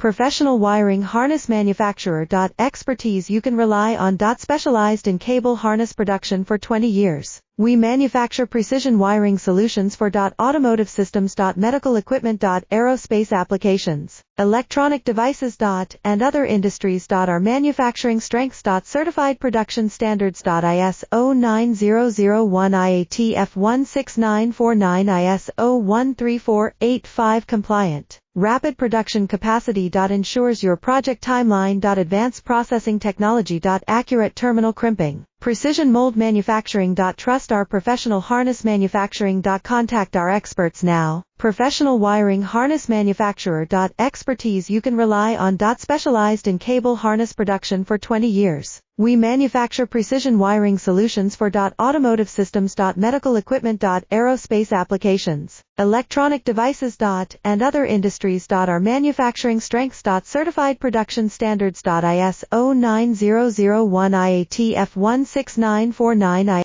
Professional wiring harness manufacturer. Expertise you can rely on. Specialized in cable harness production for 20 years. We manufacture precision wiring solutions for automotive systems, medical equipment, aerospace applications, electronic devices, and other industries. Our manufacturing strengths. Certified production standards. ISO 9001 IATF 16949 ISO 13485 compliant. Rapid production capacity. Ensures your project timeline. Advanced processing technology. Accurate terminal crimping. Precision mold manufacturing. Trust our professional harness manufacturing. Contact our experts now. Professional wiring harness manufacturer. Expertise you can rely on. Specialized in cable harness production for 20 years. We manufacture precision wiring solutions for automotive systems, medical equipment, aerospace applications, electronic devices, and other industries. Our manufacturing strengths. Certified production standards. ISO 9001 IATF 16949